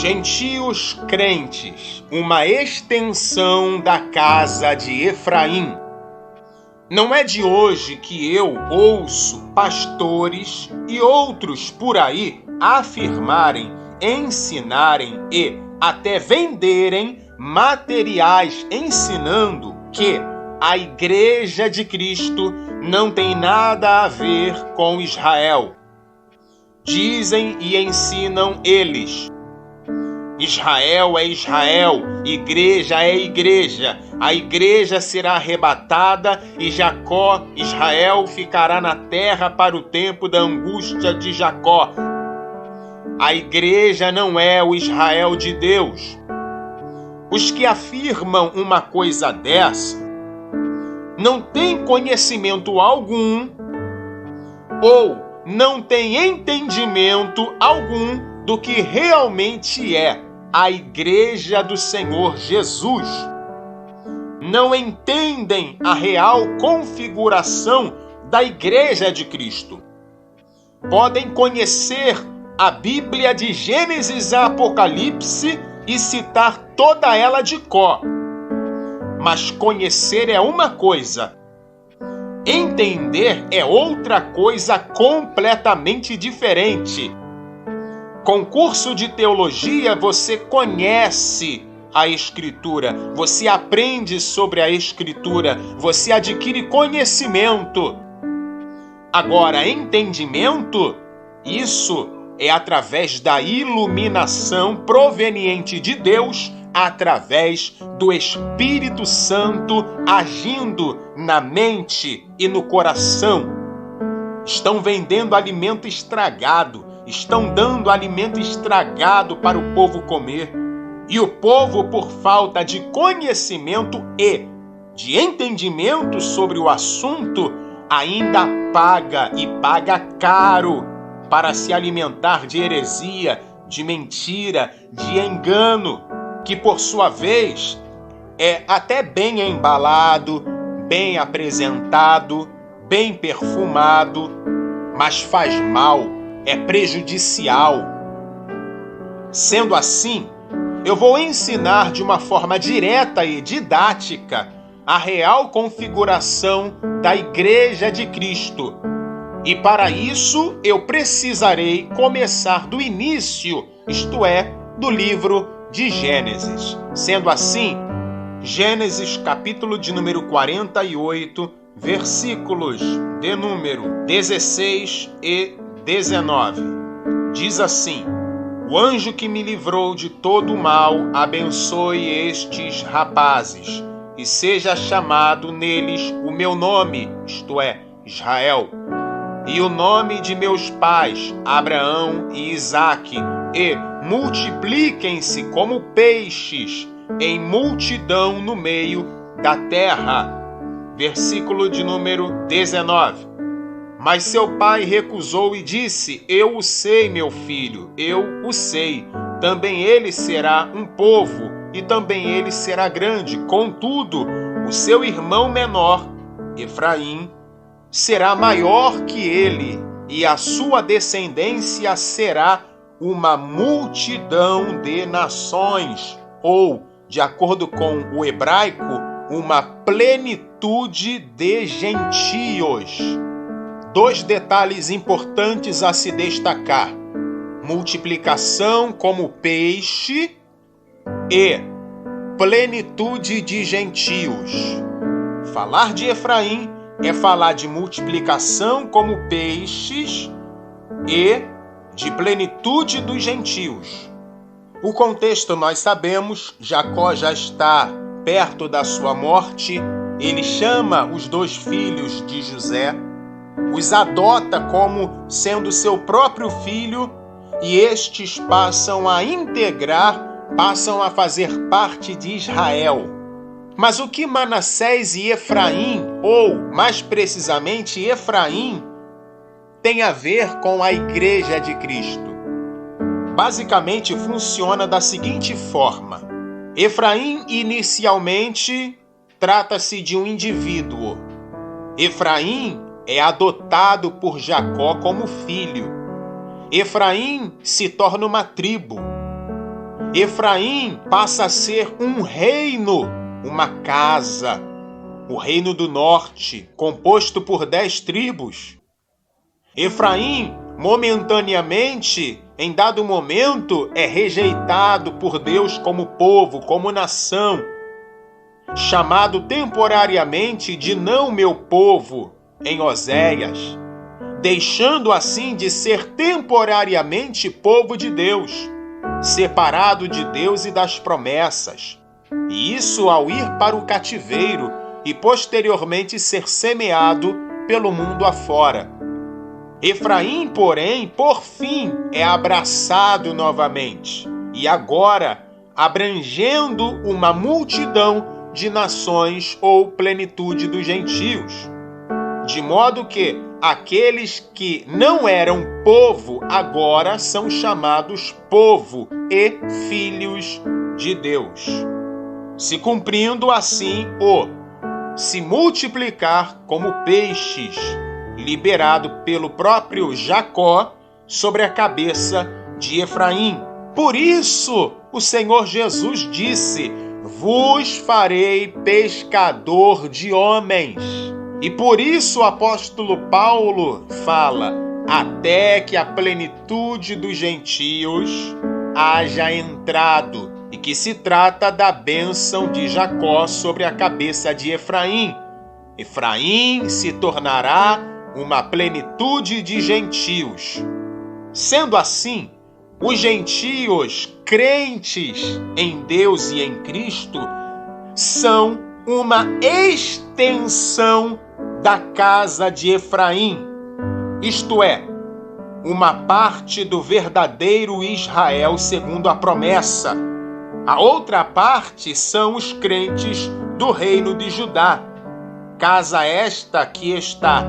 Gentios crentes, uma extensão da casa de Efraim. Não é de hoje que eu ouço pastores e outros por aí afirmarem, ensinarem e até venderem materiais ensinando que a Igreja de Cristo não tem nada a ver com Israel. Dizem e ensinam eles: Israel é Israel, igreja é igreja. A igreja será arrebatada e Jacó, Israel, ficará na terra para o tempo da angústia de Jacó. A igreja não é o Israel de Deus. Os que afirmam uma coisa dessa não têm conhecimento algum ou não têm entendimento algum do que realmente é a Igreja do Senhor Jesus. Não entendem a real configuração da Igreja de Cristo. Podem conhecer a Bíblia de Gênesis a Apocalipse e citar toda ela de cor. Mas conhecer é uma coisa, entender é outra coisa completamente diferente. Com curso de teologia, você conhece a Escritura, você aprende sobre a Escritura, você adquire conhecimento. Agora, entendimento, isso é através da iluminação proveniente de Deus, através do Espírito Santo agindo na mente e no coração. Estão vendendo alimento estragado, estão dando alimento estragado para o povo comer. E o povo, por falta de conhecimento e de entendimento sobre o assunto, ainda paga e paga caro para se alimentar de heresia, de mentira, de engano, que por sua vez é até bem embalado, bem apresentado, bem perfumado, mas faz mal, é prejudicial. Sendo assim, eu vou ensinar de uma forma direta e didática a real configuração da Igreja de Cristo. E para isso eu precisarei começar do início, isto é, do livro de Gênesis. Sendo assim, Gênesis capítulo de número 48, versículos de número 16 e 19. Diz assim: O anjo que me livrou de todo o mal abençoe estes rapazes, e seja chamado neles o meu nome, isto é, Israel, e o nome de meus pais, Abraão e Isaque, e multipliquem-se como peixes em multidão no meio da terra. Versículo de número 19. Mas seu pai recusou e disse: Eu o sei, meu filho, eu o sei. Também ele será um povo, e também ele será grande. Contudo, o seu irmão menor, Efraim, será maior que ele, e a sua descendência será uma multidão de nações, ou, de acordo com o hebraico, uma plenitude de gentios. Dois detalhes importantes a se destacar: multiplicação como peixe e plenitude de gentios. Falar de Efraim é falar de multiplicação como peixes e de plenitude dos gentios. O contexto nós sabemos, Jacó já está perto da sua morte, ele chama os dois filhos de José, os adota como sendo seu próprio filho e estes passam a integrar, passam a fazer parte de Israel. Mas o que Manassés e Efraim, ou mais precisamente Efraim, tem a ver com a Igreja de Cristo? Basicamente funciona da seguinte forma: Efraim inicialmente trata-se de um indivíduo. Efraim é adotado por Jacó como filho. Efraim se torna uma tribo. Efraim passa a ser um reino, uma casa, o reino do norte, composto por 10 tribos. Efraim, momentaneamente, em dado momento, é rejeitado por Deus como povo, como nação, chamado temporariamente de não meu povo, em Oséias, deixando assim de ser temporariamente povo de Deus, separado de Deus e das promessas, e isso ao ir para o cativeiro e posteriormente ser semeado pelo mundo afora. Efraim, porém, por fim, é abraçado novamente, e agora abrangendo uma multidão de nações ou plenitude dos gentios, de modo que aqueles que não eram povo agora são chamados povo e filhos de Deus, se cumprindo assim o se multiplicar como peixes, liberado pelo próprio Jacó sobre a cabeça de Efraim. Por isso, o Senhor Jesus disse: vos farei pescador de homens. E por isso o apóstolo Paulo fala: até que a plenitude dos gentios haja entrado, e que se trata da bênção de Jacó sobre a cabeça de Efraim. Efraim se tornará uma plenitude de gentios. Sendo assim, os gentios crentes em Deus e em Cristo são uma extensão da casa de Efraim, isto é, uma parte do verdadeiro Israel segundo a promessa. A outra parte são os crentes do reino de Judá, casa esta que está,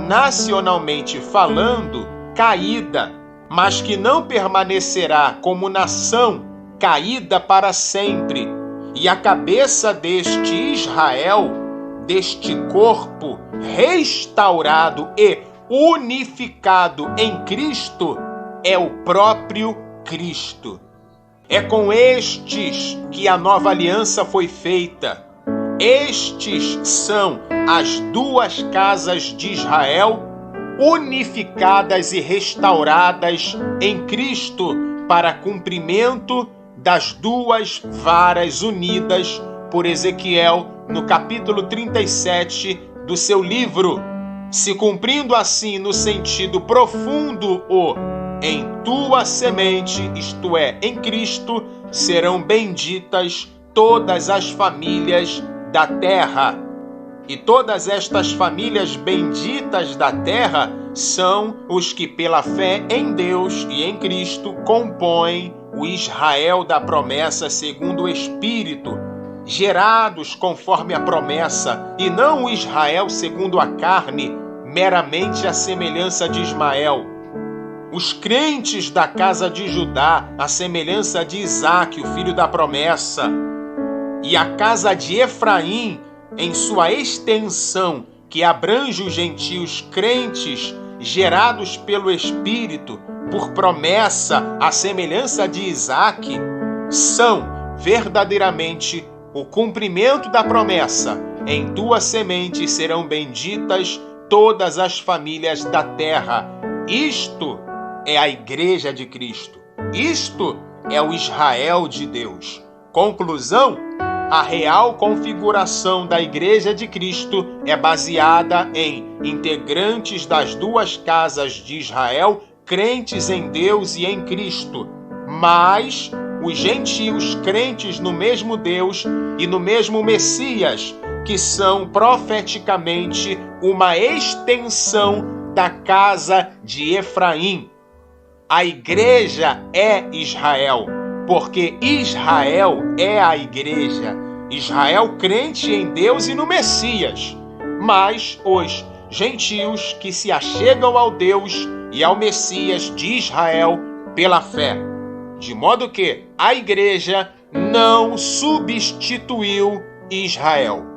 nacionalmente falando, caída, mas que não permanecerá como nação caída para sempre. E a cabeça deste Israel, deste corpo restaurado e unificado em Cristo, é o próprio Cristo. É com estes que a nova aliança foi feita. Estes são as duas casas de Israel, unificadas e restauradas em Cristo para cumprimento das duas varas unidas por Ezequiel no capítulo 37 do seu livro, se cumprindo assim no sentido profundo o em tua semente, isto é, em Cristo, serão benditas todas as famílias da terra. E todas estas famílias benditas da terra são os que pela fé em Deus e em Cristo compõem o Israel da promessa segundo o Espírito, gerados conforme a promessa, e não o Israel segundo a carne, meramente a semelhança de Ismael. Os crentes da casa de Judá, a semelhança de Isaque, o filho da promessa, e a casa de Efraim, em sua extensão, que abrange os gentios crentes, gerados pelo Espírito, por promessa, a semelhança de Isaque, são verdadeiramente o cumprimento da promessa: em tua semente serão benditas todas as famílias da terra. Isto é a Igreja de Cristo. Isto é o Israel de Deus. Conclusão: a real configuração da Igreja de Cristo é baseada em integrantes das duas casas de Israel, crentes em Deus e em Cristo, mas os gentios crentes no mesmo Deus e no mesmo Messias, que são profeticamente uma extensão da casa de Efraim. A igreja é Israel, porque Israel é a igreja. Israel crente em Deus e no Messias, mas os gentios que se achegam ao Deus e ao Messias de Israel pela fé. De modo que a igreja não substituiu Israel.